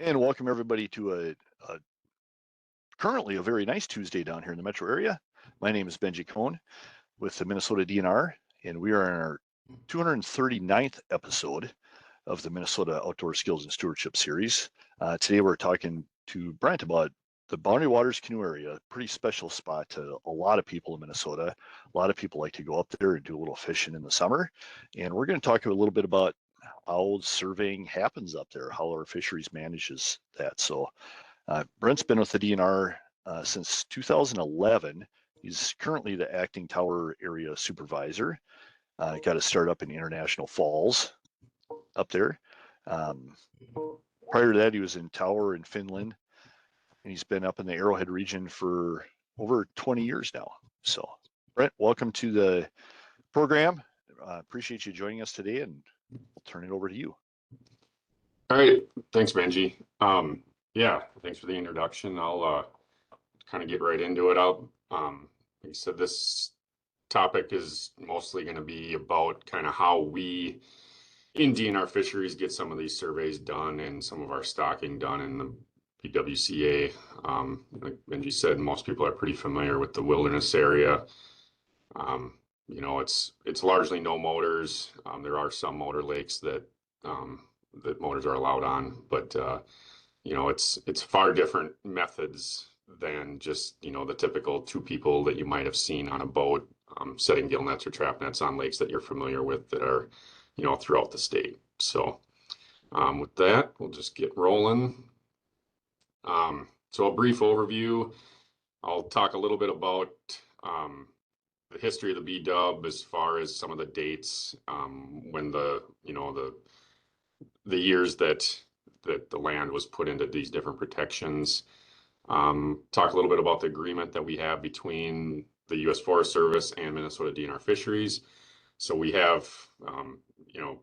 And welcome everybody to currently a very nice Tuesday down here in the metro area. My name is Benji Cohn with the Minnesota DNR, and we are in our 239th episode of the Minnesota Outdoor Skills and Stewardship Series. Today we're talking to Brent about the Boundary Waters Canoe area, pretty special spot to a lot of people in Minnesota. A lot of people like to go up there and do a little fishing in the summer. And we're going to talk a little bit about how surveying happens up there, how our fisheries manages that. So Brent's been with the DNR since 2011. He's currently the acting tower area supervisor. Got to start up in International Falls up there. Prior to that, he was in Tower in Finland, and he's been up in the Arrowhead region for over 20 years now. So, Brent, welcome to the program. Appreciate you joining us today, and we'll turn it over to you. All right, thanks, Benji. Yeah, thanks for the introduction. I'll kind of get right into it. Like I said, this topic is mostly going to be about kind of how we in DNR fisheries get some of these surveys done and some of our stocking done in the BWCAW. Like Benji said, most people are pretty familiar with the wilderness area. You know, it's largely no motors. There are some motor lakes that motors are allowed on, but you know, it's far different methods than just, you know, the typical two people that you might have seen on a boat setting gill nets or trap nets on lakes that you're familiar with that are, you know, throughout the state. So with that, we'll just get rolling. So a brief overview. I'll talk a little bit about the history of the B-dub as far as some of the dates when the, you know, the years that the land was put into these different protections. Talk a little bit about the agreement that we have between the U.S. Forest Service and Minnesota DNR Fisheries. So we have, you know,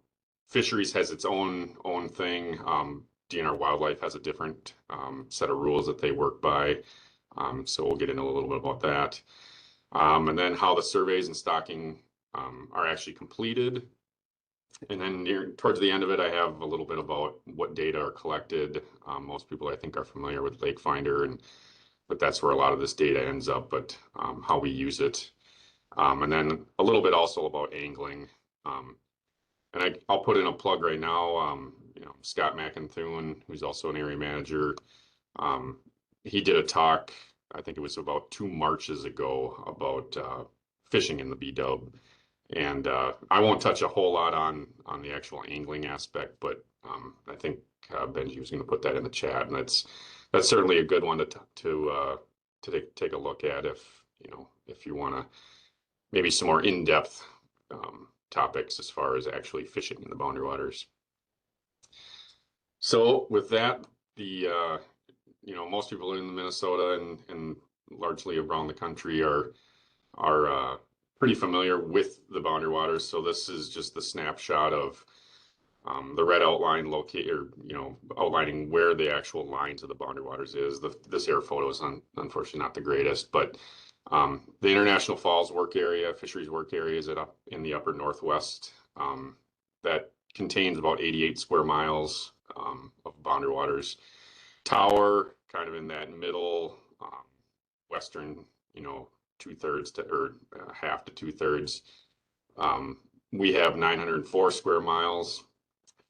fisheries has its own thing. DNR Wildlife has a different set of rules that they work by. So we'll get into a little bit about that. And then how the surveys and stocking are actually completed. And then towards the end of it, I have a little bit about what data are collected. Most people, I think, are familiar with Lake Finder, but that's where a lot of this data ends up, but how we use it. And then a little bit also about angling. And I'll put in a plug right now. You know, Scott McInthune, who's also an area manager, he did a talk, I think it was about 2 Marches ago, about fishing in the B-dub. And I won't touch a whole lot on the actual angling aspect, but I think Benji was going to put that in the chat, and that's certainly a good one to take a look at if you want to maybe some more in-depth topics as far as actually fishing in the boundary waters. So with that, you know, most people in Minnesota and largely around the country are pretty familiar with the boundary waters. So this is just the snapshot of the red outline outlining where the actual lines of the boundary waters is. This air photo is unfortunately not the greatest, but the International Falls work area, fisheries work area, is in the upper northwest. That contains about 88 square miles of boundary waters. Tower, kind of in that middle western, you know, 2/3 or half to 2/3. We have 904 square miles.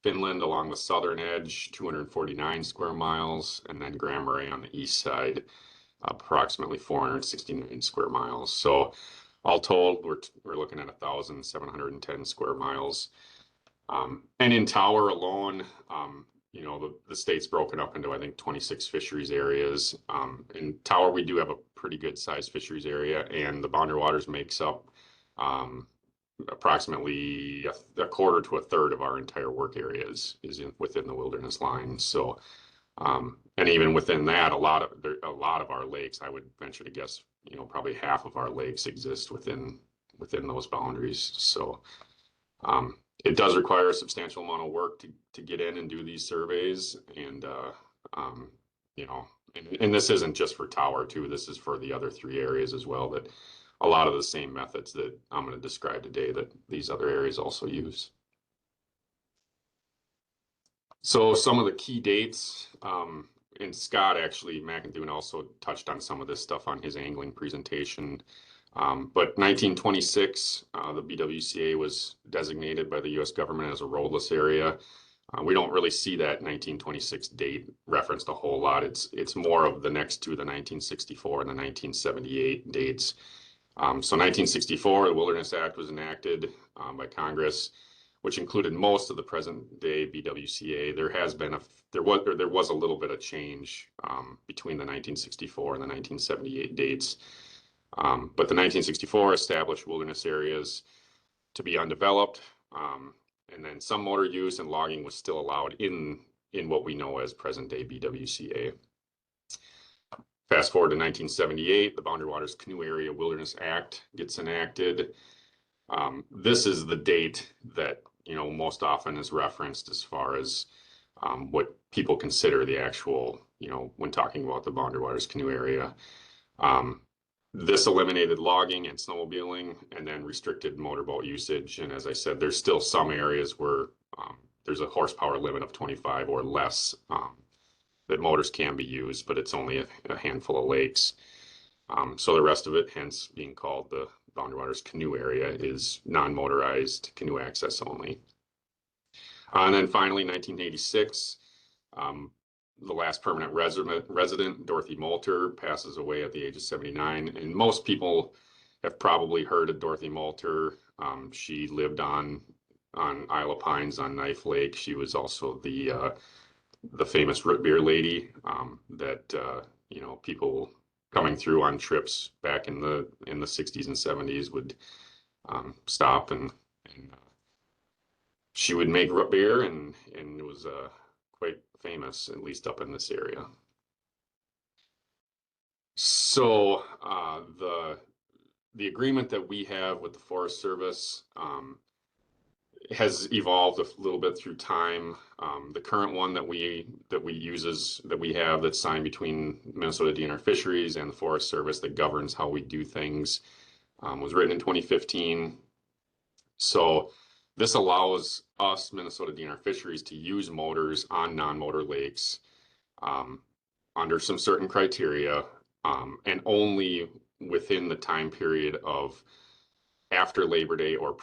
Finland along the southern edge, 249 square miles, and then Grand Marais on the east side, approximately 469 square miles. So all told, we're looking at 1,710 square miles. And in Tower alone, you know, the state's broken up into, I think, 26 fisheries areas. In Tower, we do have a pretty good sized fisheries area, and the boundary waters makes up approximately a quarter to a third of our entire work area is within the wilderness line. So, and even within that, a lot of our lakes, I would venture to guess, you know, probably half of our lakes exist within those boundaries. So, it does require a substantial amount of work to get in and do these surveys. And, you know, and this isn't just for Tower too, this is for the other 3 areas as well, that a lot of the same methods that I'm going to describe today that these other areas also use. So some of the key dates, and Scott actually, McIndoe also touched on some of this stuff on his angling presentation. But 1926, the BWCA was designated by the U.S. government as a roadless area. We don't really see that 1926 date referenced a whole lot. It's more of the next two, the 1964 and the 1978 dates. So 1964, the Wilderness Act was enacted by Congress, which included most of the present day BWCA. There was a little bit of change between the 1964 and the 1978 dates. But the 1964 established wilderness areas to be undeveloped, and then some motor use and logging was still allowed in what we know as present day BWCA. Fast forward to 1978, the Boundary Waters Canoe Area Wilderness Act gets enacted. This is the date that most often is referenced as far as what people consider the actual, when talking about the Boundary Waters Canoe Area. This eliminated logging and snowmobiling and then restricted motorboat usage. And as I said, there's still some areas where there's a horsepower limit of 25 or less that motors can be used, but it's only a handful of lakes. So the rest of it, hence being called the Boundary Waters Canoe Area, is non-motorized canoe access only. And then finally, 1986, the last permanent resident, Dorothy Moulter, passes away at the age of 79. And most people have probably heard of Dorothy Moulter. She lived on Isle of Pines on Knife Lake. She was also the famous root beer lady that people coming through on trips back in the 60s and 70s would stop and she would make root beer, and it was quite famous, at least up in this area. So the agreement that we have with the Forest Service has evolved a little bit through time. The current one that we have that's signed between Minnesota DNR Fisheries and the Forest Service that governs how we do things was written in 2015. So this allows us, Minnesota DNR Fisheries, to use motors on non-motor lakes under some certain criteria, and only within the time period of after Labor Day or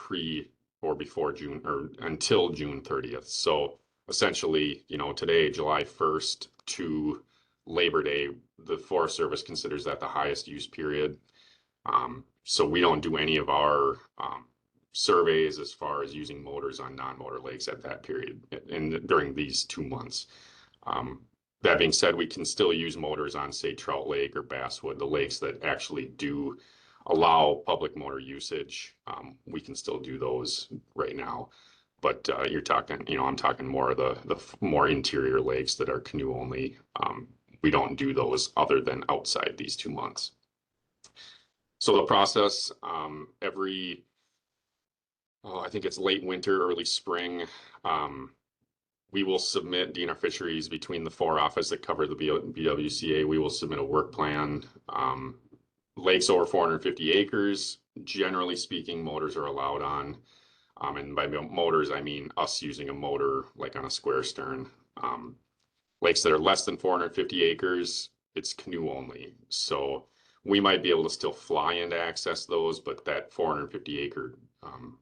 before June, or until June 30th. So essentially, today, July 1st to Labor Day, the Forest Service considers that the highest use period. So we don't do any of our surveys as far as using motors on non-motor lakes at that period during these 2 months. That being said, we can still use motors on, say, Trout Lake or Basswood, the lakes that actually do allow public motor usage. We can still do those right now. But you're talking, I'm talking more of the more interior lakes that are canoe only. We don't do those other than outside these 2 months. So the process, I think it's late winter, early spring, we will submit DNR Fisheries between the 4 offices that cover the BWCA. We will submit a work plan. Lakes over 450 acres, generally speaking, motors are allowed on. And by motors, I mean us using a motor like on a square stern. Lakes that are less than 450 acres, it's canoe only. So we might be able to still fly in to access those, but that 450 acre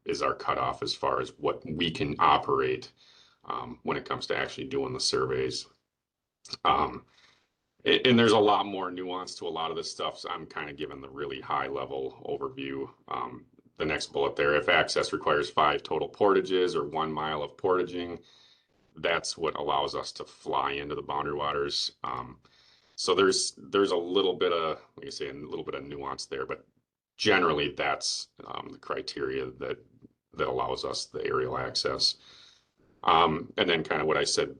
is our cutoff as far as what we can operate when it comes to actually doing the surveys. And there's a lot more nuance to a lot of this stuff, so I'm kind of giving the really high level overview. The next bullet there, if access requires 5 total portages or 1 mile of portaging, that's what allows us to fly into the Boundary Waters. So there's a little bit of, like I say, a little bit of nuance there, but generally that's the criteria that allows us the aerial access. And then kind of what I said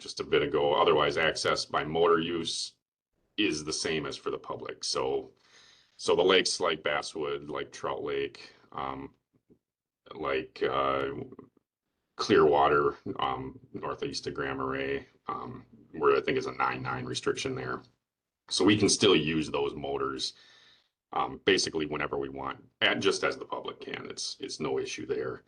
just a bit ago, otherwise access by motor use is the same as for the public. So the lakes like Basswood, like Trout Lake, like Clearwater, northeast of Grand Marais, where I think is a 9.9 restriction there. So we can still use those motors basically whenever we want, and just as the public can. It's no issue there.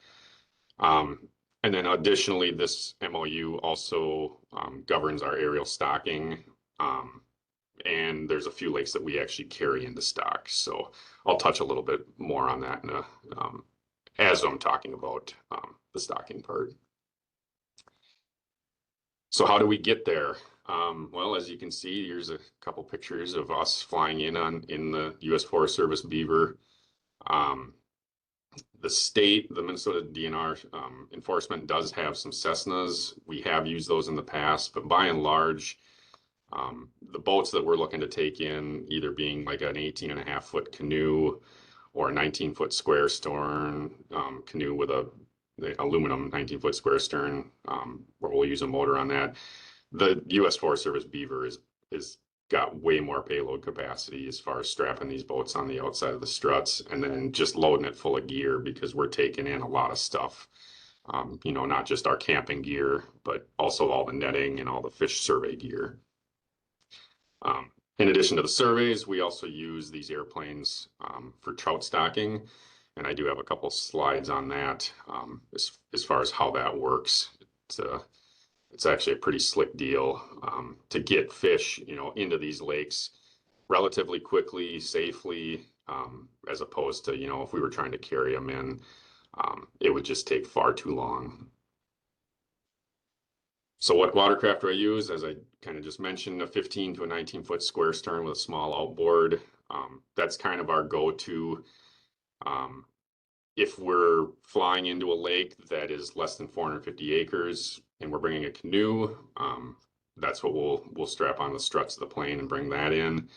And then additionally, this MOU also governs our aerial stocking. And there's a few lakes that we actually carry into stock. So I'll touch a little bit more on that as I'm talking about the stocking part. So how do we get there? Well, as you can see, here's a couple pictures of us flying in the U.S. Forest Service Beaver. The state, the Minnesota DNR enforcement does have some Cessnas. We have used those in the past, but by and large, the boats that we're looking to take in, either being like an 18.5-foot canoe or a 19-foot square stern canoe with the aluminum 19-foot square stern, where we'll use a motor on that. The U.S. Forest Service Beaver is got way more payload capacity as far as strapping these boats on the outside of the struts and then just loading it full of gear, because we're taking in a lot of stuff. Not just our camping gear, but also all the netting and all the fish survey gear. In addition to the surveys, we also use these airplanes for trout stocking, and I do have a couple slides on that as far as how that works. It's actually a pretty slick deal to get fish, into these lakes relatively quickly, safely, as opposed to, if we were trying to carry them in, it would just take far too long. So what watercraft do I use? As I kind of just mentioned, a 15 to a 19-foot square stern with a small outboard. That's kind of our go-to. If we're flying into a lake that is less than 450 acres and we're bringing a canoe, that's what we'll strap on the struts of the plane and bring that in.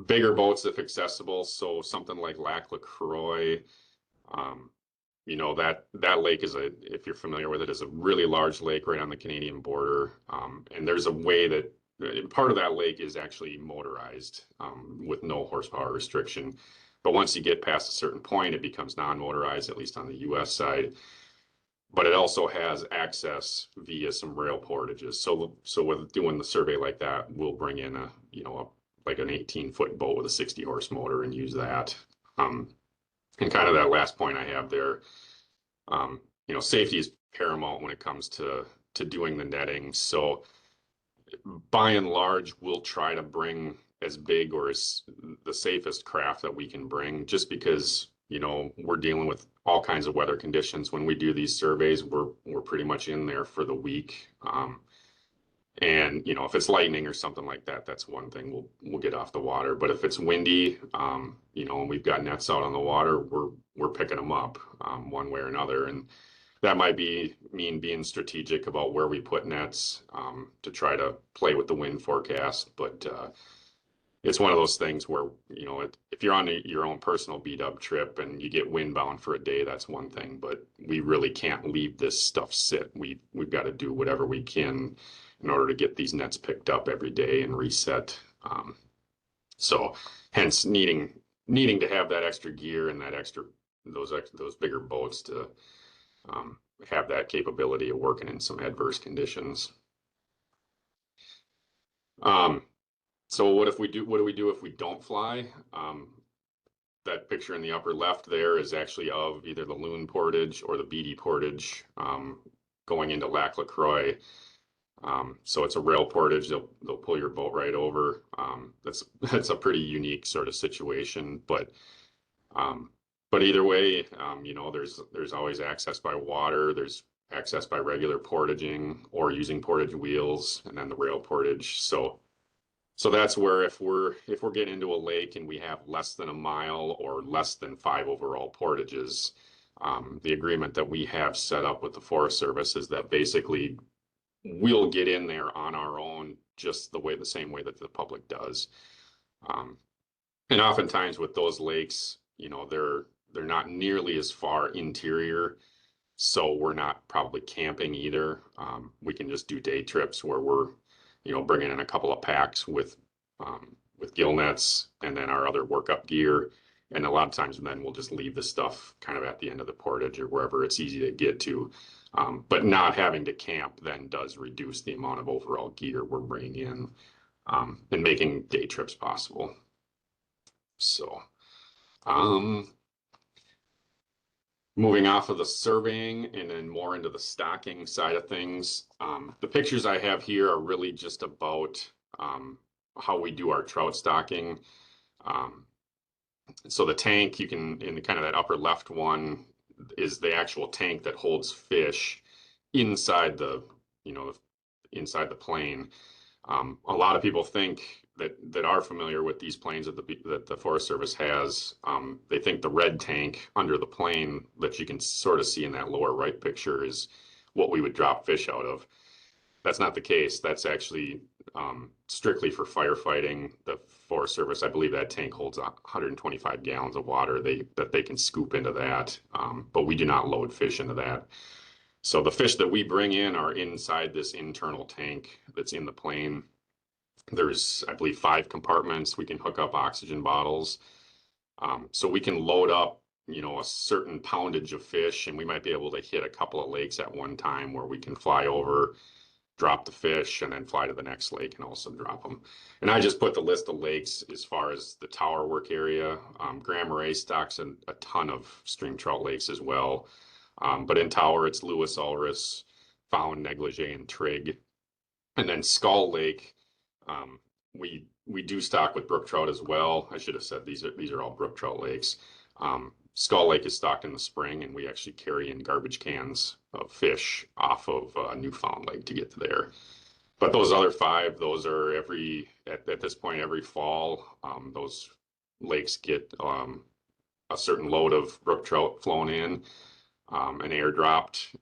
Bigger boats if accessible, so something like Lac LaCroix. That lake if you're familiar with it, is a really large lake right on the Canadian border. And there's a way that part of that lake is actually motorized with no horsepower restriction. But once you get past a certain point, it becomes non-motorized, at least on the US side. But it also has access via some rail portages. So with doing the survey like that, we'll bring in like an 18-foot boat with a 60 horse motor and use that. And kind of that last point I have there, safety is paramount when it comes to doing the netting. So by and large, we'll try to bring as big or as the safest craft that we can bring, just because, we're dealing with all kinds of weather conditions. When we do these surveys, we're pretty much in there for the week. And if it's lightning or something like that, that's one thing we'll get off the water. But if it's windy, and we've got nets out on the water, we're picking them up one way or another. And that might mean being strategic about where we put nets to try to play with the wind forecast. But it's one of those things where, if you're on your own personal BW trip and you get windbound for a day, that's one thing. But we really can't leave this stuff sit. We've got to do whatever we can in order to get these nets picked up every day and reset. So hence needing to have that extra gear and those bigger boats to have that capability of working in some adverse conditions. So what do we do if we don't fly? That picture in the upper left there is actually of either the Loon Portage or the BD Portage going into Lac LaCroix. So it's a rail portage. They'll pull your boat right over. That's a pretty unique sort of situation, but either way, there's always access by water. There's access by regular portaging or using portage wheels, and then the rail portage. So that's where if we're getting into a lake and we have less than a mile or less than 5 overall portages, the agreement that we have set up with the Forest Service is that basically we'll get in there on our own, just the same way that the public does. And oftentimes with those lakes, they're not nearly as far interior, so we're not probably camping either. We can just do day trips where we're, bringing in a couple of packs with gill nets and then our other workup gear. And a lot of times then we'll just leave the stuff kind of at the end of the portage or wherever it's easy to get to. But not having to camp then does reduce the amount of overall gear we're bringing in and making day trips possible. So, Moving off of the surveying and then more into the stocking side of things. The pictures I have here are really just about how we do our trout stocking. Um, so the tank, you can, in kind of that upper left one, is the actual tank that holds fish inside the, inside the plane. A lot of people think that are familiar with these planes that the Forest Service has. They think the red tank under the plane that you can sort of see in that lower right picture is what we would drop fish out of. That's not the case. That's actually strictly for firefighting. The Forest Service, I believe that tank holds 125 gallons of water that they can scoop into that, but we do not load fish into that. So the fish that we bring in are inside this internal tank that's in the plane. There's, I believe, 5 compartments. We can hook up oxygen bottles. So we can load up, a certain poundage of fish, and we might be able to hit a couple of lakes at one time where we can fly over, drop the fish, and then fly to the next lake and also drop them. And I just put the list of lakes as far as the tower work area. Grand Marais stocks a ton of stream trout lakes as well. But in tower, it's Lewis, Ulris, Found, Negligee, and Trigg. And then Skull Lake, um, we do stock with brook trout as well. I should have said these are all brook trout lakes. Skull Lake is stocked in the spring, and we actually carry in garbage cans of fish off of Newfound Lake to get to there. But those other 5, those are at this point every fall. Those lakes get a certain load of brook trout flown in and airdropped.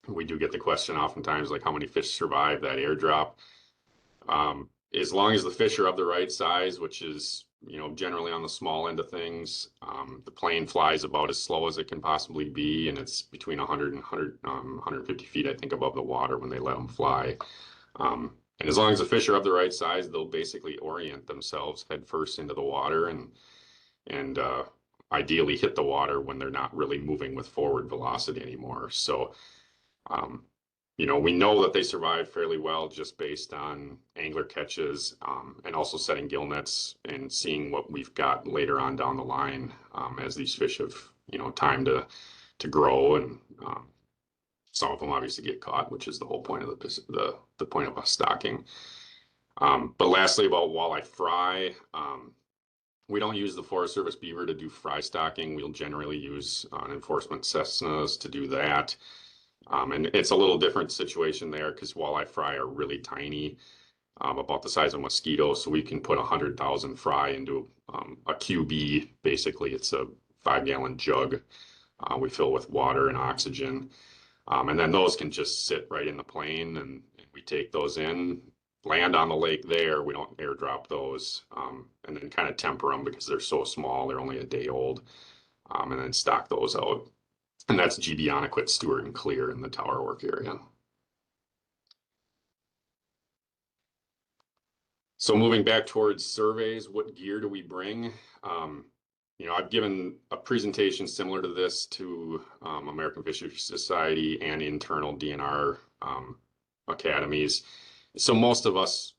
We do get the question oftentimes, like how many fish survive that airdrop. As long as the fish are of the right size, which is, generally on the small end of things, the plane flies about as slow as it can possibly be, and it's between 100 and 150 feet, I think, above the water when they let them fly. And as long as the fish are of the right size, they'll basically orient themselves head first into the water and ideally hit the water when they're not really moving with forward velocity anymore. So, we know that they survive fairly well just based on angler catches and also setting gill nets and seeing what we've got later on down the line as these fish have, time to grow, and some of them obviously get caught, which is the whole point of the point of us stocking. But lastly, about walleye fry, we don't use the Forest Service beaver to do fry stocking. We'll generally use enforcement Cessnas to do that. And it's a little different situation there because walleye fry are really tiny, about the size of a mosquito. So we can put 100,000 fry into a QB. Basically, it's a 5-gallon jug we fill with water and oxygen. And then those can just sit right in the plane, and we take those in, land on the lake there. We don't airdrop those, and then kind of temper them because they're so small. They're only a day old, and then stock those out. And that's GB Onequit, Stewart, and Clear in the tower work area. So moving back towards surveys, what gear do we bring? I've given a presentation similar to this to American Fisheries Society and internal DNR academies. So most of us,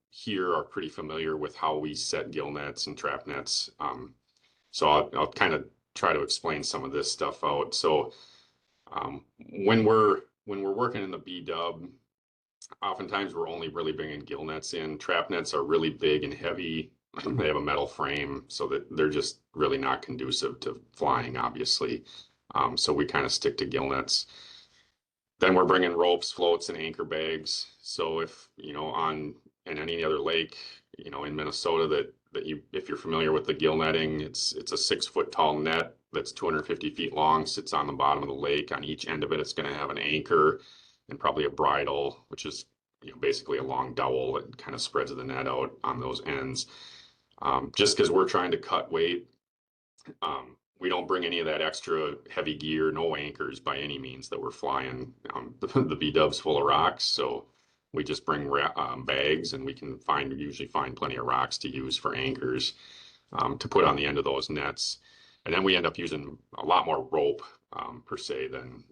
here are pretty familiar with how we set gill nets and trap nets. So I'll kind of try to explain some of this stuff out. So when we're working in the B-dub, oftentimes we're only really bringing gill nets in. Trap nets are really big and heavy. They have a metal frame, so that they're just really not conducive to flying, obviously. So we kind of stick to gill nets. Then we're bringing ropes, floats, and anchor bags. So if, in any other lake, in Minnesota if you're familiar with the gill netting, it's a 6-foot tall net that's 250 feet long, sits on the bottom of the lake. On each end of it, it's going to have an anchor and probably a bridle, which is basically a long dowel that kind of spreads the net out on those ends. Just because we're trying to cut weight, we don't bring any of that extra heavy gear, no anchors by any means that we're flying. The B-dub's full of rocks, so we just bring bags, and we can usually find plenty of rocks to use for anchors to put on the end of those nets. And then we end up using a lot more rope per se than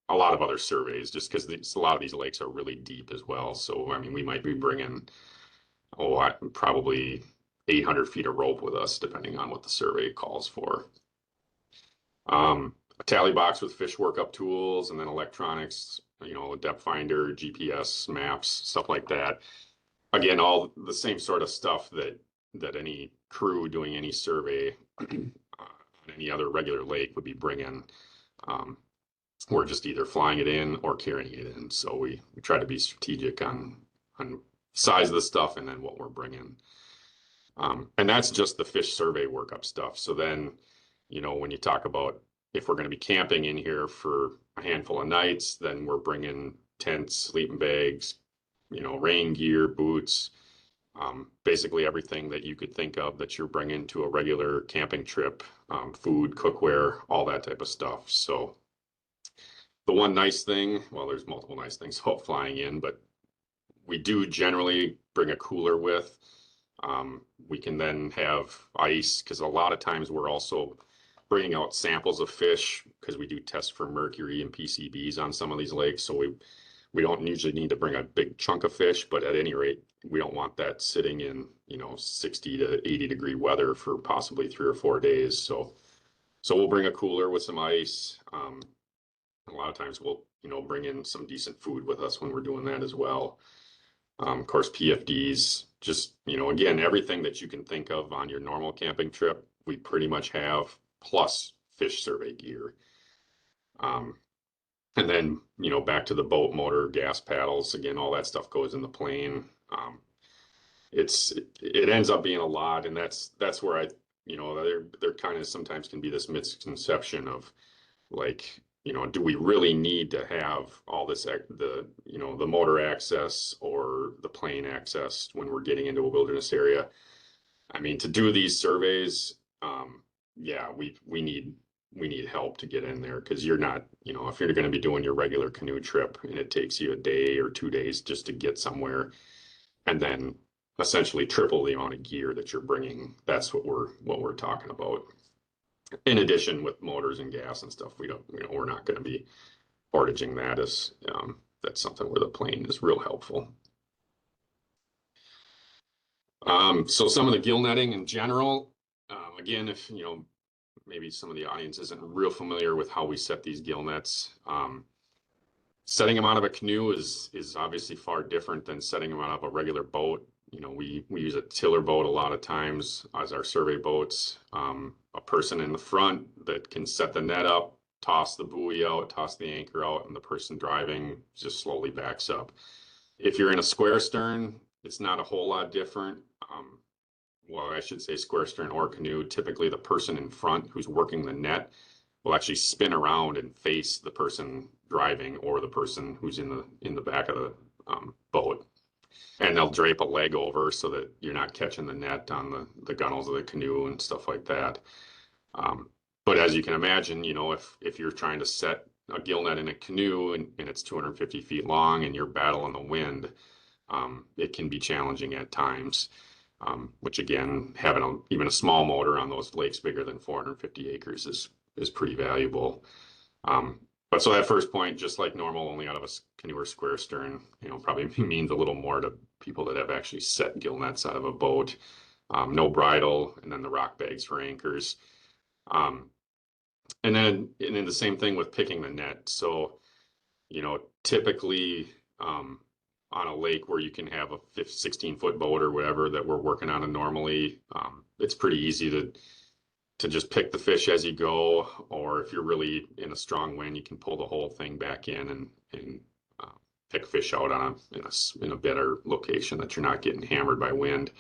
a lot of other surveys, just because a lot of these lakes are really deep as well. So, we might be bringing, probably 800 feet of rope with us, depending on what the survey calls for. A tally box with fish workup tools, and then electronics, a depth finder, GPS, maps, stuff like that. Again, all the same sort of stuff that any crew doing any survey on any other regular lake would be bringing. We're just either flying it in or carrying it in. So we try to be strategic on size of the stuff and then what we're bringing. And that's just the fish survey workup stuff. So then, when you talk about if we're going to be camping in here for a handful of nights, then we're bringing tents, sleeping bags, rain gear, boots, basically everything that you could think of that you're bringing to a regular camping trip, food, cookware, all that type of stuff. So the one nice thing, well, there's multiple nice things about flying in, but we do generally bring a cooler with. We can then have ice because a lot of times we're also bringing out samples of fish because we do test for mercury and PCBs on some of these lakes. So we don't usually need to bring a big chunk of fish, but at any rate, we don't want that sitting in 60 to 80 degree weather for possibly 3 or 4 days. So we'll bring a cooler with some ice. A lot of times we'll bring in some decent food with us when we're doing that as well. Of course, PFDs, just, again, everything that you can think of on your normal camping trip, we pretty much have, plus fish survey gear. And then, back to the boat motor, gas paddles, again, all that stuff goes in the plane. It ends up being a lot, and that's where there kind of sometimes can be this misconception of like, do we really need to have all this, the motor access or the plane access when we're getting into a wilderness area? I mean, to do these surveys, yeah, we need help to get in there because you're not, if you're going to be doing your regular canoe trip and it takes you a day or 2 days just to get somewhere, and then essentially triple the amount of gear that you're bringing, that's what we're talking about. In addition, with motors and gas and stuff, we're not going to be portaging that as that's something where the plane is real helpful. So some of the gill netting in general, again, if maybe some of the audience isn't real familiar with how we set these gill nets, setting them out of a canoe is obviously far different than setting them out of a regular boat. We use a tiller boat a lot of times as our survey boats. A person in the front that can set the net up, toss the buoy out, toss the anchor out, and the person driving just slowly backs up. If you're in a square stern, it's not a whole lot different. Well, I should say square stern or canoe. Typically, the person in front who's working the net will actually spin around and face the person driving or the person who's in the back of the boat. And they'll drape a leg over so that you're not catching the net on the gunnels of the canoe and stuff like that. But as you can imagine, if you're trying to set a gill net in a canoe and it's 250 feet long and you're battling the wind, it can be challenging at times. Which again, having even a small motor on those lakes bigger than 450 acres is pretty valuable. But so that first point, just like normal, only out of a canoe or square stern, probably means a little more to people that have actually set gill nets out of a boat. No bridle, and then the rock bags for anchors. And then the same thing with picking the net. So, typically on a lake where you can have a 16-foot boat or whatever that we're working on normally, it's pretty easy to just pick the fish as you go, or if you're really in a strong wind, you can pull the whole thing back in and pick fish out in a better location that you're not getting hammered by wind.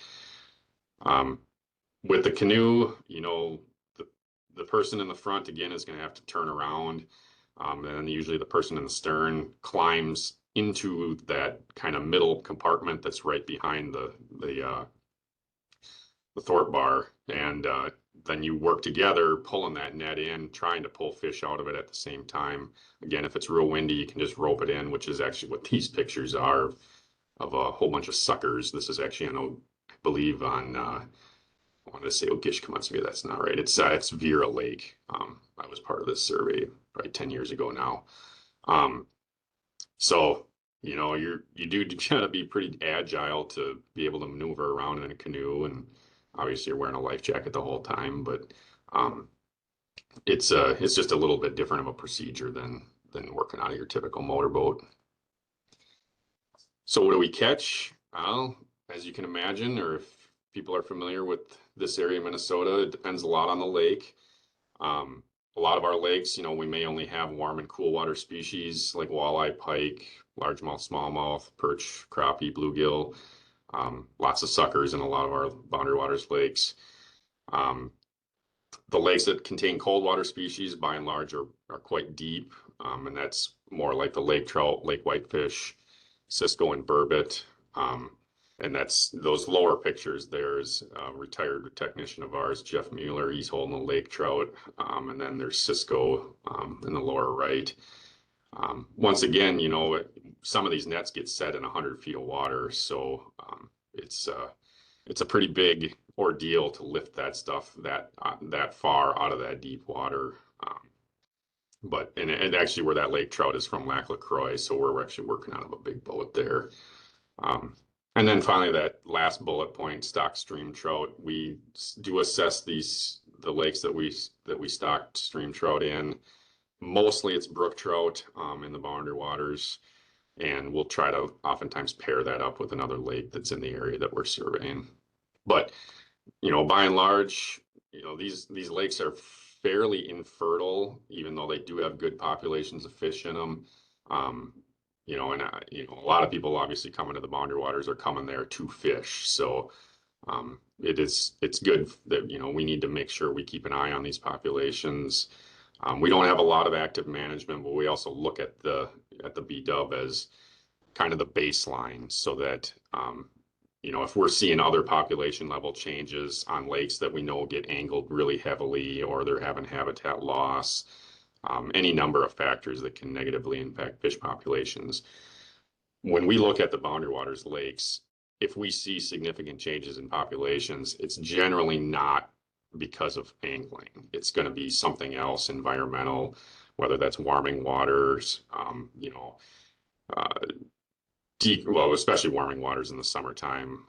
With the canoe, the person in the front again is going to have to turn around, and then usually the person in the stern climbs into that kind of middle compartment that's right behind the thwart bar, and then you work together pulling that net in, trying to pull fish out of it at the same time. Again, if it's real windy, you can just rope it in, which is actually what these pictures are of a whole bunch of suckers. This is actually, I believe on, I wanted to say Ogishkamutsvia, that's not right. It's Vera Lake. I was part of this survey probably 10 years ago now. So, you do gotta be pretty agile to be able to maneuver around in a canoe, and obviously you're wearing a life jacket the whole time, but it's just a little bit different of a procedure than working out of your typical motorboat. So what do we catch? Well, as you can imagine, or if people are familiar with this area of Minnesota, it depends a lot on the lake. A lot of our lakes, we may only have warm and cool water species like walleye, pike, largemouth, smallmouth, perch, crappie, bluegill, lots of suckers in a lot of our Boundary Waters lakes. Um, the lakes that contain cold water species, by and large, are quite deep, and that's more like the lake trout, lake whitefish, Cisco, and burbot. And that's those lower pictures. There's a retired technician of ours, Jeff Mueller. He's holding a lake trout, and then there's Cisco in the lower right. Once again, some of these nets get set in 100 feet of water, so it's a pretty big ordeal to lift that stuff that far out of that deep water. And actually, where that lake trout is from, Lac La Croix, so we're actually working out of a big boat there. And then finally, that last bullet point, stock stream trout. We do assess the lakes that we stock stream trout in. Mostly it's brook trout in the Boundary Waters, and we'll try to oftentimes pair that up with another lake that's in the area that we're surveying. But by and large, these lakes are fairly infertile, even though they do have good populations of fish in them. And a lot of people obviously coming to the Boundary Waters are coming there to fish. So it's good that we need to make sure we keep an eye on these populations. We don't have a lot of active management, but we also look at the BW as kind of the baseline, so that if we're seeing other population level changes on lakes that we know get angled really heavily, or they're having habitat loss, any number of factors that can negatively impact fish populations. When we look at the Boundary Waters lakes, if we see significant changes in populations, it's generally not because of angling. It's going to be something else, environmental, whether that's warming waters, especially warming waters in the summertime,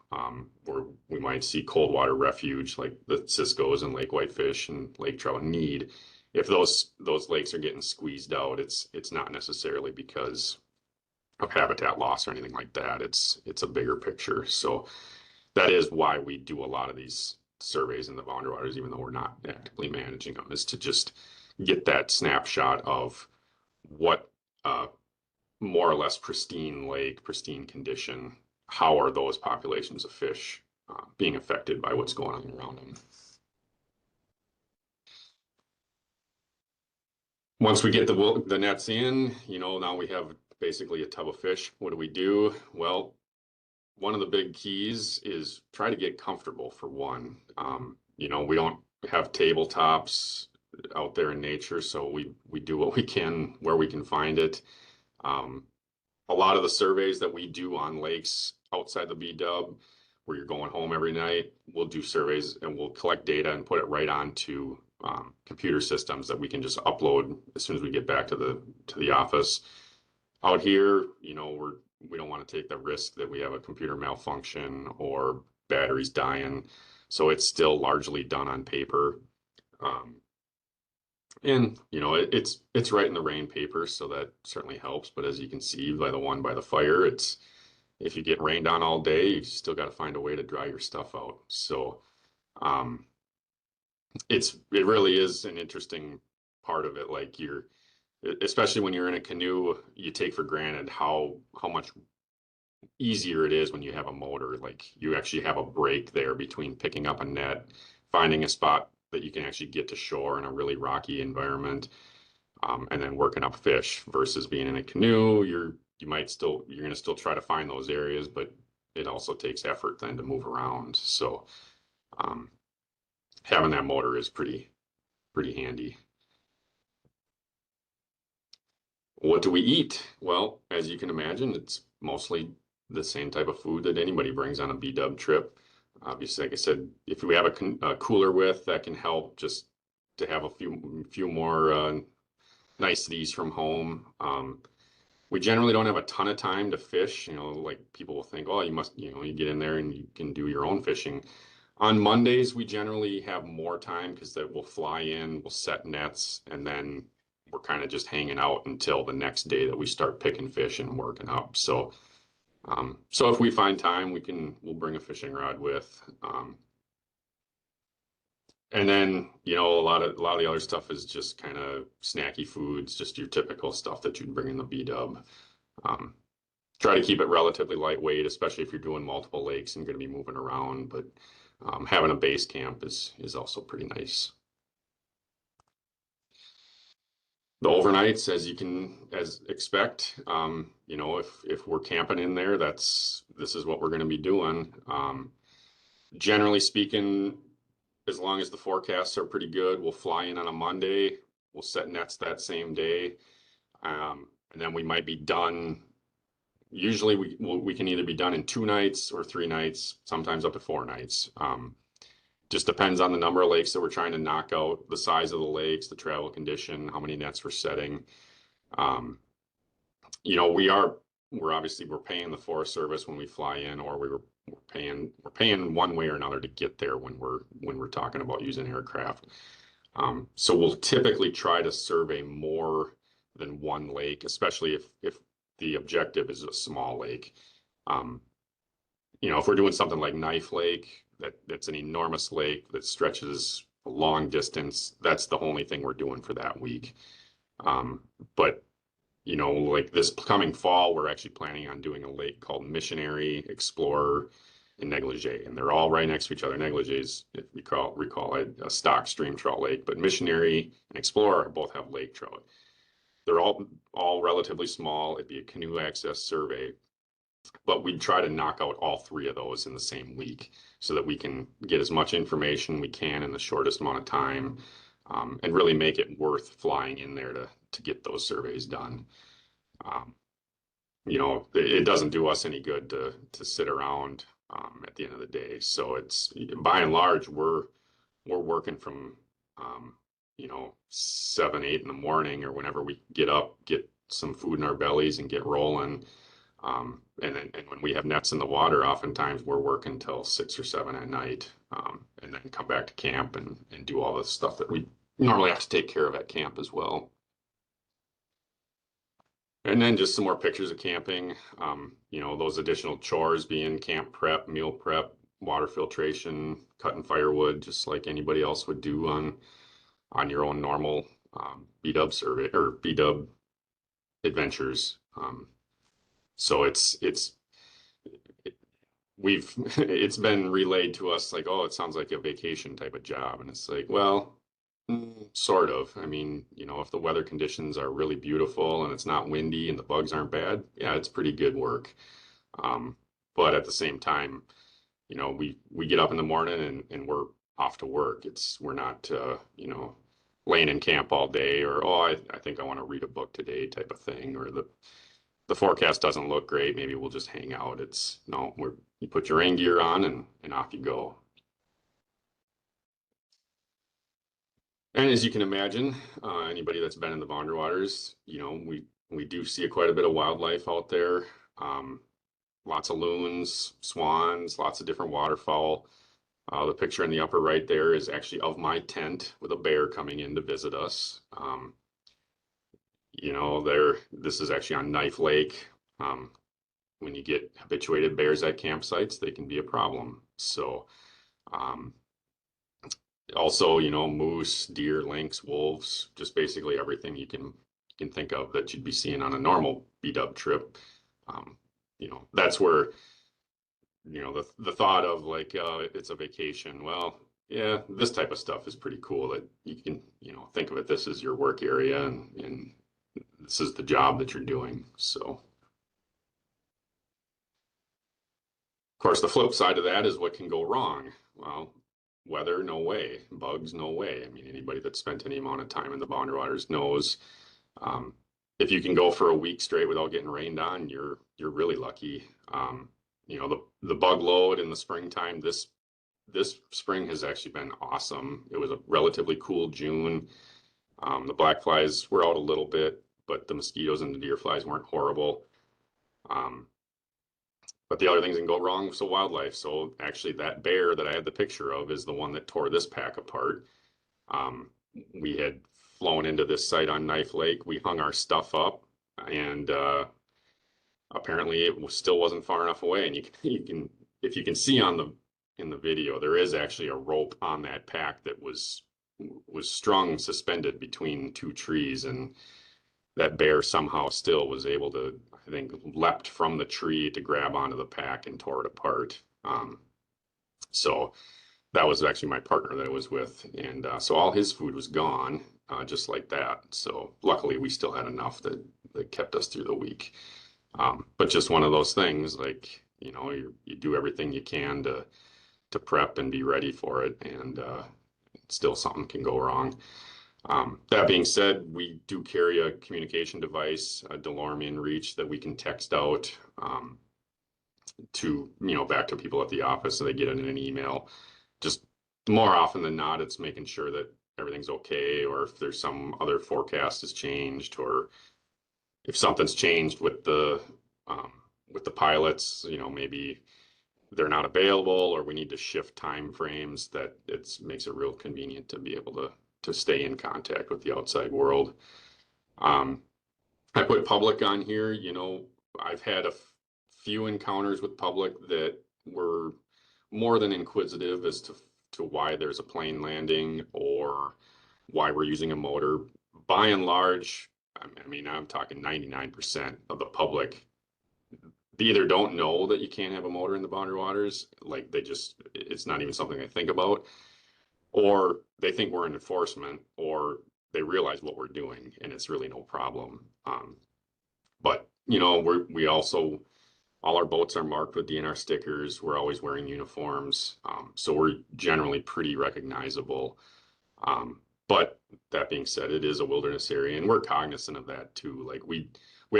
where we might see cold water refuge like the Cisco's and lake whitefish and lake trout need. If those lakes are getting squeezed out, it's not necessarily because of habitat loss or anything like that. It's a bigger picture. So that is why we do a lot of these surveys in the Boundary Waters, even though we're not actively managing them, is to just get that snapshot of what more or less pristine lake, pristine condition, how are those populations of fish being affected by what's going on around them. Once we get the nets in, now we have basically a tub of fish. What do we do? Well, one of the big keys is try to get comfortable, for one. We don't have tabletops out there in nature, so we do what we can where we can find it. A lot of the surveys that we do on lakes outside the BW, where you're going home every night, we'll do surveys and we'll collect data and put it right onto computer systems that we can just upload as soon as we get back to the office. Out here, we don't want to take the risk that we have a computer malfunction or batteries dying, so it's still largely done on paper. And it's right in the rain paper, so that certainly helps. But as you can see by the fire, if you get rained on all day, you still got to find a way to dry your stuff out. So it really is an interesting part of it. Like especially when you're in a canoe, you take for granted how much easier it is when you have a motor. Like you actually have a break there between picking up a net, finding a spot that you can actually get to shore in a really rocky environment, and then working up fish, versus being in a canoe. You're going to still try to find those areas, but it also takes effort then to move around. So having that motor is pretty handy. What do we eat? Well, as you can imagine, it's mostly the same type of food that anybody brings on a BW trip. Obviously, like I said, if we have a cooler with, that can help just to have a few more niceties from home. We generally don't have a ton of time to fish. Like people will think, oh, you get in there and you can do your own fishing. On Mondays, we generally have more time because that we'll fly in, we'll set nets, and then we're kind of just hanging out until the next day that we start picking fish and working up. So, so if we find time, we'll bring a fishing rod with. And then, a lot of the other stuff is just kind of snacky foods, just your typical stuff that you'd bring in the B-dub. Try to keep it relatively lightweight, especially if you're doing multiple lakes and going to be moving around. But having a base camp is also pretty nice. The overnights, as expect, if we're camping in there, this is what we're going to be doing. Generally speaking, as long as the forecasts are pretty good, we'll fly in on a Monday. We'll set nets that same day, and then we might be done. Usually, we can either be done in 2 nights or 3 nights, sometimes up to 4 nights. Just depends on the number of lakes that we're trying to knock out, the size of the lakes, the travel condition, how many nets we're setting. We're paying the Forest Service when we fly in, or we're paying one way or another to get there when we're talking about using aircraft. So we'll typically try to survey more than one lake, especially if the objective is a small lake. If we're doing something like Knife Lake, that's an enormous lake that stretches a long distance, that's the only thing we're doing for that week. But like this coming fall, we're actually planning on doing a lake called Missionary, Explorer, and Negligee, and they're all right next to each other. Negligee is, if you recall it, a stock stream trout lake, but Missionary and Explorer both have lake trout. They're all relatively small. It'd be a canoe access survey, but we'd try to knock out all 3 of those in the same week so that we can get as much information we can in the shortest amount of time, and really make it worth flying in there to get those surveys done. It doesn't do us any good to sit around at the end of the day. So it's, by and large, we're working from 7, 8 in the morning, or whenever we get up, get some food in our bellies and get rolling. And when we have nets in the water, oftentimes we're working till 6 or 7 at night, and then come back to camp and do all the stuff that we normally have to take care of at camp as well. And then just some more pictures of camping. Those additional chores being camp prep, meal prep, water filtration, cutting firewood, just like anybody else would do on your own normal B-dub survey or B-dub adventures. So it's been relayed to us like, oh, it sounds like a vacation type of job, and it's like, well, sort of. I mean, if the weather conditions are really beautiful and it's not windy and the bugs aren't bad, yeah, it's pretty good work. But at the same time, we get up in the morning and we're off to work. We're not laying in camp all day, or I think I want to read a book today type of thing, or the forecast doesn't look great, maybe we'll just hang out. You put your rain gear on and off you go. And as you can imagine, anybody that's been in the Boundary Waters, we do see quite a bit of wildlife out there. Lots of loons, swans, lots of different waterfowl. The picture in the upper right there is actually of my tent with a bear coming in to visit us. This is actually on Knife Lake. When you get habituated bears at campsites, they can be a problem. So, also, moose, deer, lynx, wolves, just basically everything you can think of that you'd be seeing on a normal B-dub trip. That's where, the thought of like, it's a vacation. Well, yeah, this type of stuff is pretty cool that you can, think of it, this is your work area and this is the job that you're doing. So, of course, the flip side of that is what can go wrong. Well, weather, no way. Bugs, no way. I mean, anybody that's spent any amount of time in the Boundary Waters knows, if you can go for a week straight without getting rained on, you're really lucky. The bug load in the springtime, this spring has actually been awesome. It was a relatively cool June. The black flies were out a little bit, but the mosquitoes and the deer flies weren't horrible. but the other things that can go wrong with the wildlife. So actually that bear that I had the picture of is the one that tore this pack apart. Um, we had flown into this site on Knife Lake. We hung our stuff up, and apparently it still wasn't far enough away. And you can if you can see on the in the video, there is actually a rope on that pack that was strung suspended between two trees, and that bear somehow still was able to, I think, leapt from the tree to grab onto the pack and tore it apart. So that was actually my partner that I was with, and so all his food was gone, just like that. So luckily, we still had enough that kept us through the week. But just one of those things, like you do everything you can to prep and be ready for it, and still something can go wrong. That being said, we do carry a communication device, a DeLorme inReach that we can text out to back to people at the office so they get it in an email. Just more often than not, it's making sure that everything's okay, or if there's some other forecast has changed, or if something's changed with the pilots, maybe they're not available, or we need to shift time frames, that it makes it real convenient to be able to stay in contact with the outside world. I put public on here. I've had a few encounters with public that were more than inquisitive as to why there's a plane landing or why we're using a motor. By and large, I mean, I'm talking 99% of the public, they either don't know that you can't have a motor in the Boundary Waters, like it's not even something they think about, or they think we're in enforcement, or they realize what we're doing and it's really no problem. But we also, all our boats are marked with DNR stickers. We're always wearing uniforms, so we're generally pretty recognizable. But that being said, it is a wilderness area, and we're cognizant of that too. Like we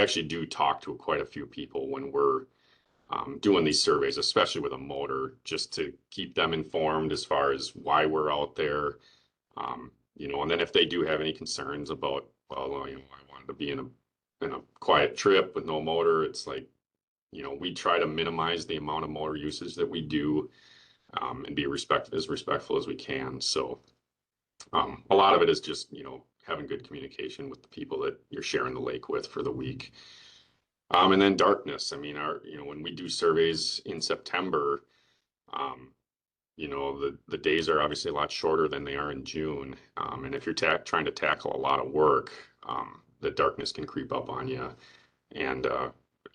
actually do talk to quite a few people when we're doing these surveys, especially with a motor, just to keep them informed as far as why we're out there. And then if they do have any concerns about, well, I wanted to be in a quiet trip with no motor, it's like, we try to minimize the amount of motor usage that we do, and be as respectful as we can. So a lot of it is just, having good communication with the people that you're sharing the lake with for the week. And then darkness. I mean, when we do surveys in September, the days are obviously a lot shorter than they are in June. And if you're trying to tackle a lot of work, the darkness can creep up on you. And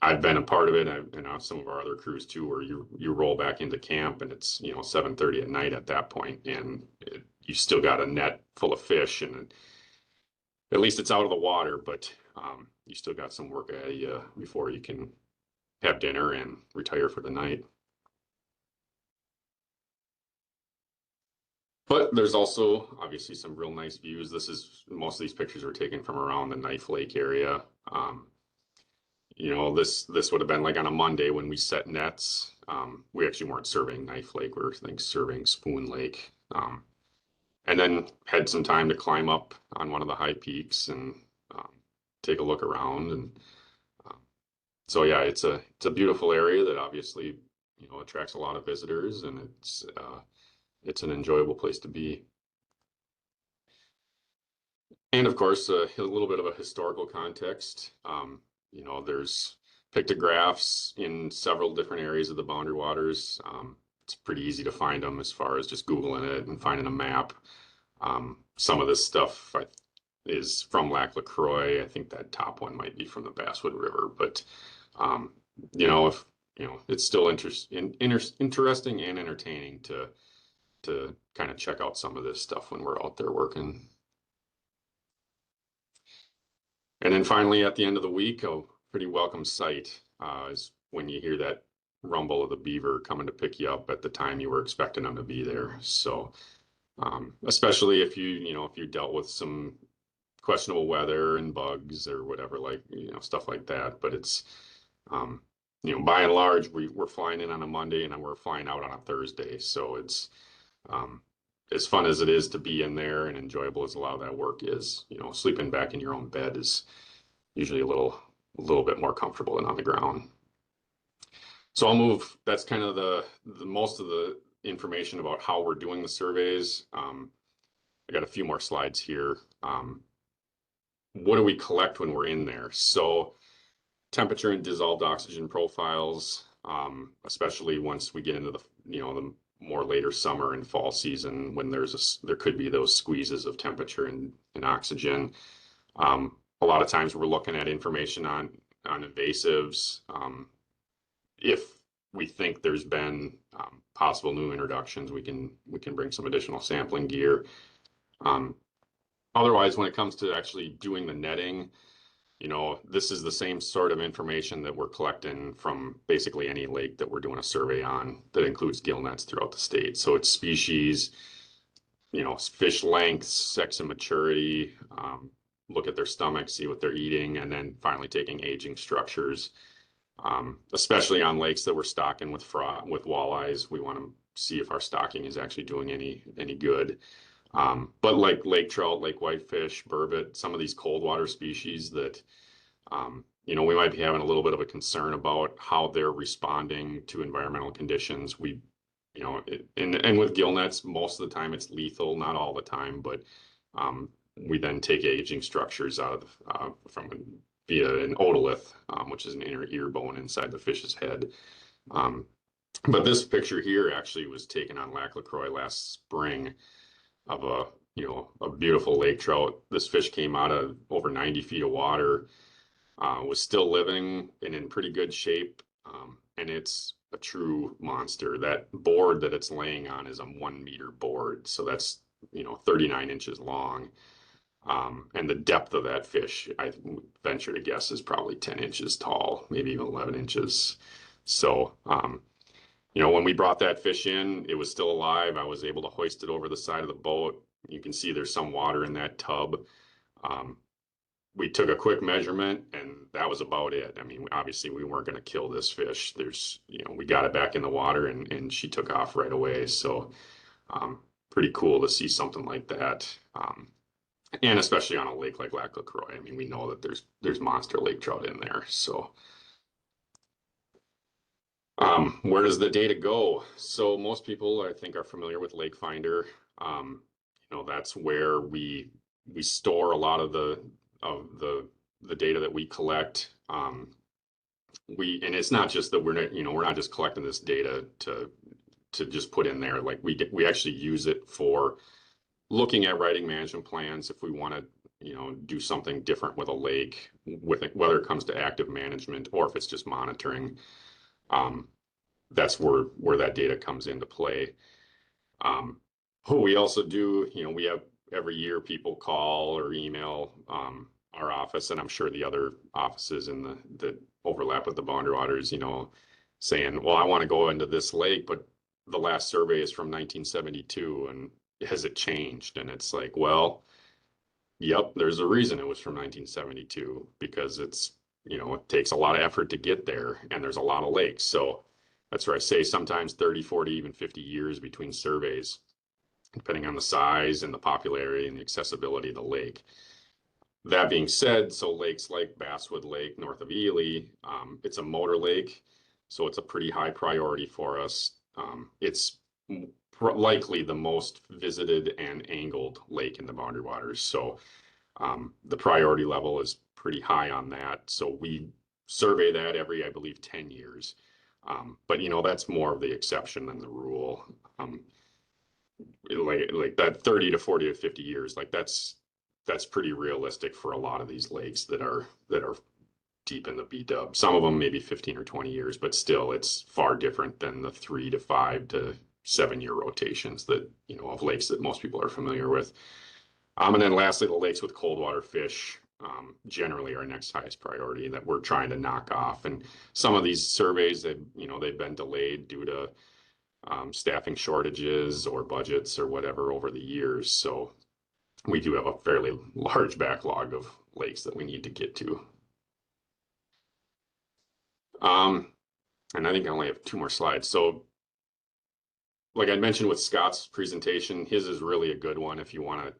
I've been a part of it, and some of our other crews too, where you roll back into camp and it's 7:30 at night at that point, and you still got a net full of fish, and at least it's out of the water, but you still got some work ahead of you before you can have dinner and retire for the night. But there's also obviously some real nice views. Most of these pictures are taken from around the Knife Lake area. This would have been like on a Monday when we set nets. We actually weren't surveying Knife Lake, we were surveying Spoon Lake. And then had some time to climb up on one of the high peaks and take a look around. And so yeah, it's a beautiful area that obviously attracts a lot of visitors, and it's an enjoyable place to be. And of course, a little bit of a historical context. There's pictographs in several different areas of the Boundary Waters. It's pretty easy to find them as far as just Googling it and finding a map. Some of this stuff is from Lac LaCroix. I think that top one might be from the Basswood River, but it's still interesting and entertaining to kind of check out some of this stuff when we're out there working. And then finally, at the end of the week, a pretty welcome sight is when you hear that rumble of the beaver coming to pick you up at the time you were expecting them to be there. So especially if you dealt with some questionable weather and bugs or whatever, like stuff like that. But it's by and large, we're flying in on a Monday and we're flying out on a Thursday, so it's as fun as it is to be in there and enjoyable as a lot of that work is. Sleeping back in your own bed is usually a little bit more comfortable than on the ground. So I'll move, that's kind of the most of the information about how we're doing the surveys. I got a few more slides here. What do we collect when we're in there? So temperature and dissolved oxygen profiles, especially once we get into the, the more later summer and fall season when there could be those squeezes of temperature and oxygen. A lot of times we're looking at information on invasives. If we think there's been possible new introductions, we can bring some additional sampling gear. Otherwise, when it comes to actually doing the netting, this is the same sort of information that we're collecting from basically any lake that we're doing a survey on that includes gill nets throughout the state. So it's species, fish lengths, sex and maturity, look at their stomach, see what they're eating, and then finally taking aging structures. Especially on lakes that we're stocking with walleyes, we want to see if our stocking is actually doing any good. But like lake trout, lake whitefish, burbot, some of these cold water species that, we might be having a little bit of a concern about how they're responding to environmental conditions. And with gill nets, most of the time it's lethal, not all the time, but we then take aging structures out of via an otolith, which is an inner ear bone inside the fish's head. But this picture here actually was taken on Lac La Croix last spring of a beautiful lake trout. This fish came out of over 90 feet of water, was still living and in pretty good shape. And it's a true monster. That board that it's laying on is a 1 meter board. So that's, 39 inches long. And the depth of that fish, I venture to guess, is probably 10 inches tall, maybe even 11 inches. So, when we brought that fish in, it was still alive. I was able to hoist it over the side of the boat. You can see there's some water in that tub. We took a quick measurement and that was about it. I mean, obviously we weren't going to kill this fish. We got it back in the water and she took off right away. So, pretty cool to see something like that. And especially on a lake like Lac La Croix. I mean, we know that there's monster lake trout in there. So, where does the data go? So most people, I think, are familiar with Lake Finder. That's where we store a lot of the data that we collect. And it's not just that we're not just collecting this data to just put in there. Like we actually use it for looking at writing management plans if we want to do something different with a lake, with it, whether it comes to active management or if it's just monitoring. That's where that data comes into play. We also do, we have every year people call or email our office, and I'm sure the other offices that overlap with the Boundary Waters, saying, well, I want to go into this lake, but the last survey is from 1972, and has it changed? And it's like, well, yep, there's a reason it was from 1972, because it takes a lot of effort to get there, and there's a lot of lakes. So that's where I say sometimes 30, 40, even 50 years between surveys, depending on the size and the popularity and the accessibility of the lake. That being said, so lakes like Basswood Lake north of Ely, it's a motor lake, so it's a pretty high priority for us. It's likely the most visited and angled lake in the Boundary Waters. So the priority level is pretty high on that. So we survey that every, I believe, 10 years. But that's more of the exception than the rule. Like that 30 to 40 to 50 years, like that's pretty realistic for a lot of these lakes that are deep in the BW. Some of them maybe 15 or 20 years, but still it's far different than the 3 to 5 to 7 year rotations that, of lakes that most people are familiar with. And then lastly, the lakes with cold water fish, generally our next highest priority that we're trying to knock off. And some of these surveys that, they've been delayed due to staffing shortages or budgets or whatever over the years. So we do have a fairly large backlog of lakes that we need to get to. And I think I only have 2 more slides. So like I mentioned with Scott's presentation, his is really a good one if you want to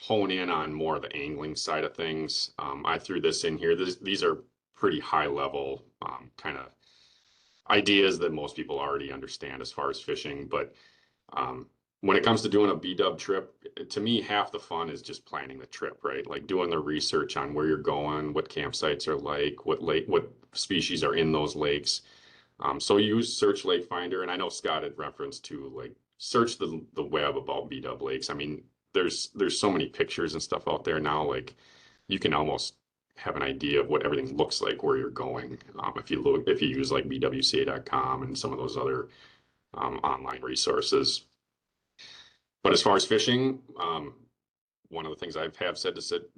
hone in on more of the angling side of things. I threw this in here. These are pretty high level kind of ideas that most people already understand as far as fishing. But when it comes to doing a BW trip, to me, half the fun is just planning the trip, right? Like doing the research on where you're going, what campsites are like, what species are in those lakes. So use Search Lake Finder, and I know Scott had referenced to like search the web about BW lakes. I mean, there's so many pictures and stuff out there now. Like you can almost have an idea of what everything looks like where you're going. If you use like BWCA.com and some of those other online resources. But as far as fishing, one of the things have said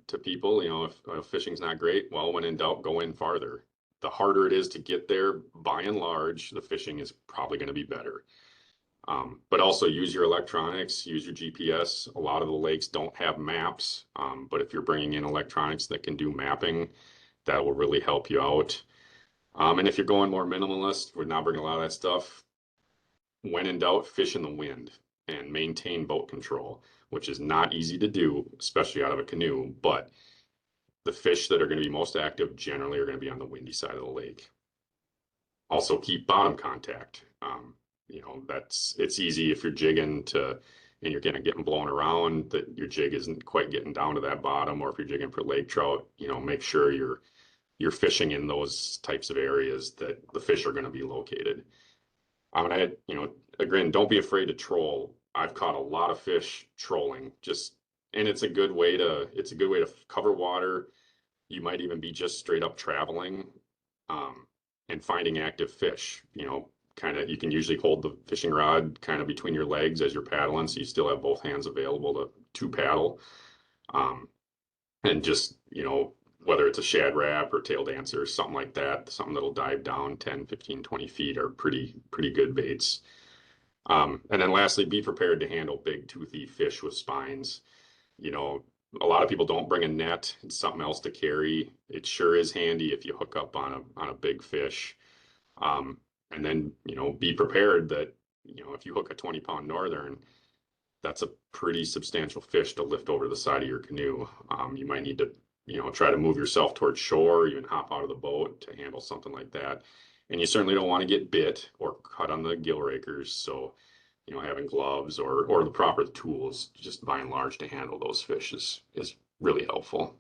to people, you know, if fishing's not great, well, when in doubt, go in farther. The harder it is to get there, by and large, the fishing is probably going to be better. But also use your electronics, use your GPS. A lot of the lakes don't have maps, but if you're bringing in electronics that can do mapping, that will really help you out. And if you're going more minimalist, we're not bringing a lot of that stuff. When in doubt, fish in the wind and maintain boat control, which is not easy to do, especially out of a canoe. But the fish that are going to be most active generally are going to be on the windy side of the lake. Also, keep bottom contact. You know, it's easy if you're jigging and you're getting blown around that your jig isn't quite getting down to that bottom, or if you're jigging for lake trout, you know, make sure you're fishing in those types of areas that the fish are going to be located. You know, again, don't be afraid to troll. I've caught a lot of fish trolling, and it's a good way to cover water. You might even be just straight up traveling, and finding active fish. You know, you can usually hold the fishing rod kind of between your legs as you're paddling, so you still have both hands available to paddle. And just, you know, whether it's a shad wrap or tail dancer, something like that, something that'll dive down 10, 15, 20 feet are pretty good baits. And then lastly, be prepared to handle big toothy fish with spines. You know, a lot of people don't bring a net. It's something else to carry. It sure is handy if you hook up on a big fish. And then, you know, be prepared that, you know, if you hook a 20-pound northern, that's a pretty substantial fish to lift over the side of your canoe. You might need to, you know, try to move yourself towards shore, even hop out of the boat to handle something like that. And you certainly don't want to get bit or cut on the gill rakers. So, you know, having gloves or the proper tools, just by and large, to handle those fish is really helpful.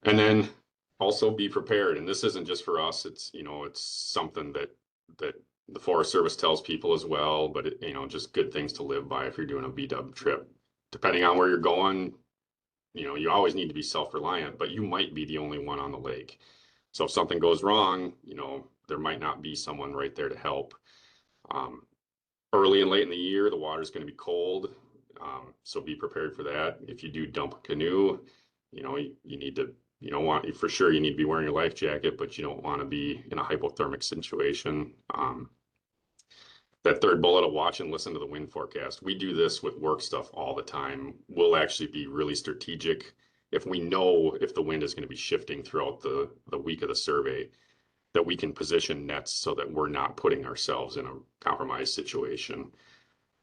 And then also be prepared. And this isn't just for us. It's, you know, it's something that the Forest Service tells people as well, but you know, just good things to live by if you're doing a BW trip. Depending on where you're going, you know, you always need to be self-reliant, but you might be the only one on the lake. So if something goes wrong, you know, there might not be someone right there to help. Early and late in the year, the water's going to be cold, so be prepared for that. If you do dump a canoe, you know, you need to, you don't want, for sure, you need to be wearing your life jacket, but you don't want to be in a hypothermic situation. That third bullet of watch and listen to the wind forecast. We do this with work stuff all the time. We'll actually be really strategic if we know if the wind is going to be shifting throughout the week of the survey, that we can position nets so that we're not putting ourselves in a compromised situation.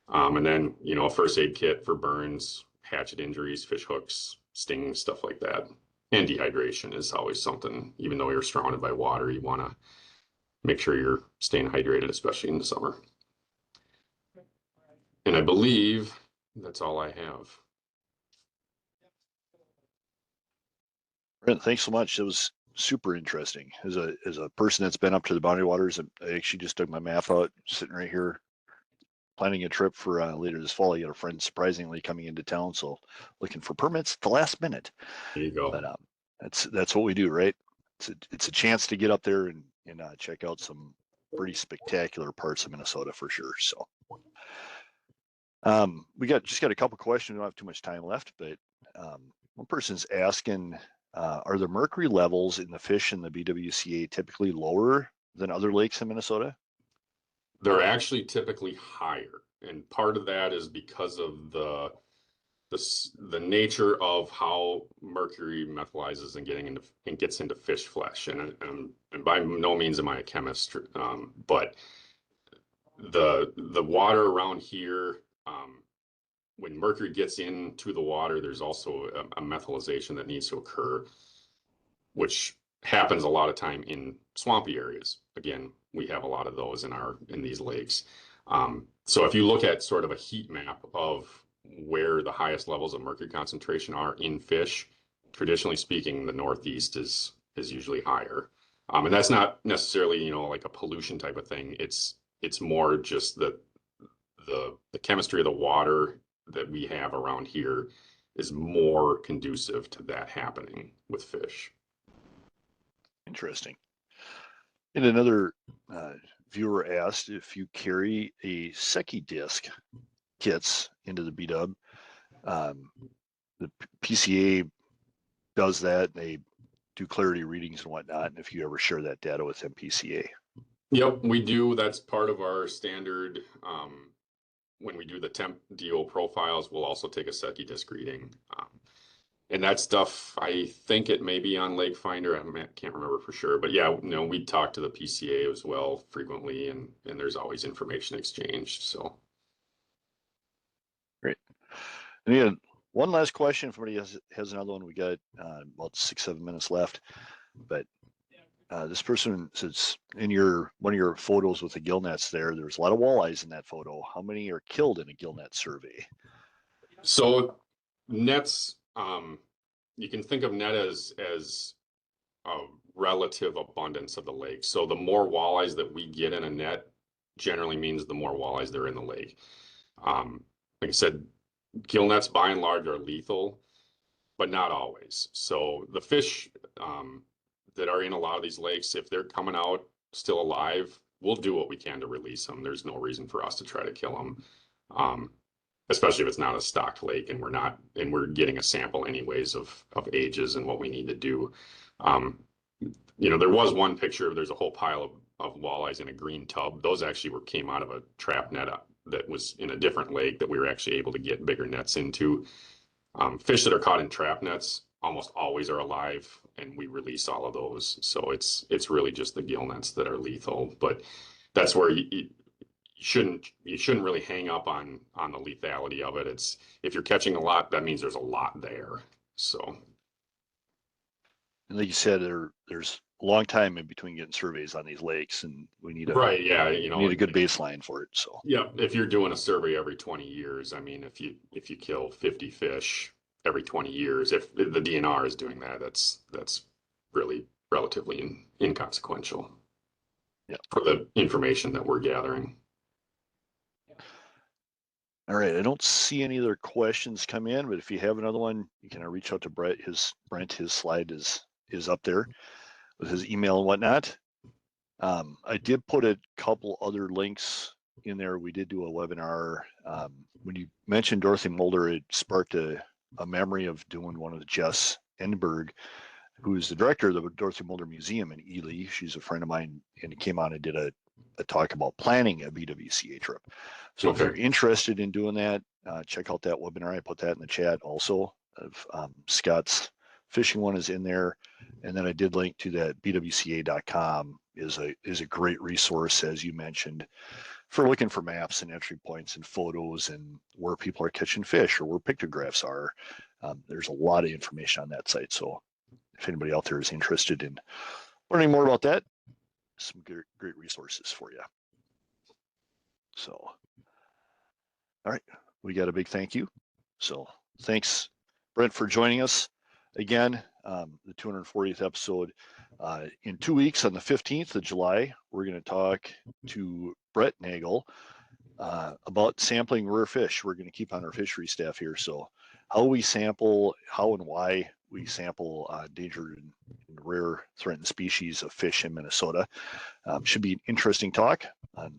And then, you know, a first aid kit for burns, hatchet injuries, fish hooks, stings, stuff like that. And dehydration is always something, even though you're surrounded by water, you want to make sure you're staying hydrated, especially in the summer. And I believe that's all I have. Brent, thanks so much. It was super interesting. As a person that's been up to the Boundary Waters, I actually just took my map out, sitting right here, planning a trip for later this fall. I got a friend surprisingly coming into town, so looking for permits at the last minute. There you go. But that's what we do, right? It's a chance to get up there and check out some pretty spectacular parts of Minnesota for sure. So we just got a couple questions. We don't have too much time left, but one person's asking, are the mercury levels in the fish in the BWCA typically lower than other lakes in Minnesota? They're actually typically higher, and part of that is because of the nature of how mercury metallizes and gets into fish flesh. And by no means am I a chemist, but the water around here, when mercury gets into the water, there's also a metallization that needs to occur, which happens a lot of time in swampy areas. Again, we have a lot of those in these lakes. So if you look at sort of a heat map of where the highest levels of mercury concentration are in fish, traditionally speaking, the Northeast is usually higher. And that's not necessarily, like a pollution type of thing. It's more just that the chemistry of the water that we have around here is more conducive to that happening with fish. Interesting. And another viewer asked if you carry a Secchi disc kits into the BW. The PCA does that. They do clarity readings and whatnot. And if you ever share that data with MPCA. Yep, we do. That's part of our standard. When we do the temp DO profiles, we'll also take a Secchi disc reading. And that stuff, I think it may be on Lake Finder. I can't remember for sure, but yeah, we talk to the PCA as well frequently, and there's always information exchanged. So great. And yeah, one last question. If somebody has another one, we got about 6-7 minutes left. But this person says in one of your photos with the gill nets there's a lot of walleyes in that photo. How many are killed in a gill net survey? So nets, you can think of net as a relative abundance of the lake. So the more walleyes that we get in a net generally means the more walleyes there are in the lake. Like I said, gill nets by and large are lethal, but not always. So the fish that are in a lot of these lakes, if they're coming out still alive, we'll do what we can to release them. There's no reason for us to try to kill them. Especially if it's not a stocked lake and we're getting a sample anyways of ages and what we need to do. There was one picture, there's a whole pile of walleyes in a green tub. Those actually came out of a trap net that was in a different lake that we were actually able to get bigger nets into. Fish that are caught in trap nets almost always are alive, and we release all of those. So it's really just the gill nets that are lethal. But that's where you shouldn't really hang up on the lethality of it. It's if you're catching a lot, that means there's a lot there. So, and like you said, there's a long time in between getting surveys on these lakes, and we need right, yeah, we need a good baseline for it. So yeah, if you're doing a survey every 20 years, I mean, if you kill 50 fish every 20 years, if the DNR is doing that, that's really relatively inconsequential. Yeah, for the information that we're gathering. All right, I don't see any other questions come in, but if you have another one, you can reach out to Brent. His slide is up there with his email and whatnot. I did put a couple other links in there. We did do a webinar. When you mentioned Dorothy Mulder, it sparked a memory of doing one of the Jess Enberg, who's the director of the Dorothy Mulder Museum in Ely. She's a friend of mine, and came on and did a talk about planning a BWCA trip. So if you're interested in doing that, check out that webinar. I put that in the chat also. Scott's fishing one is in there, and then I did link to that BWCA.com is a great resource, as you mentioned, for looking for maps and entry points and photos and where people are catching fish or where pictographs are. There's a lot of information on that site. So if anybody out there is interested in learning more about that, some great resources for you. So, all right, we got a big thank you. So thanks, Brent, for joining us again. The 240th episode. In 2 weeks, on the 15th of July, we're going to talk to Brett Nagel about sampling rare fish. We're going to keep on our fishery staff here. So how we sample, how and why we sample endangered and rare threatened species of fish in Minnesota. Should be an interesting talk on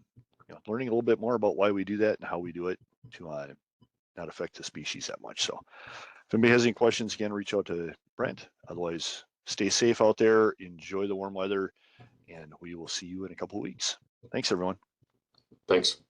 learning a little bit more about why we do that and how we do it to not affect the species that much. So if anybody has any questions, again, reach out to Brent. Otherwise, stay safe out there, enjoy the warm weather, and we will see you in a couple of weeks. Thanks, everyone. Thanks.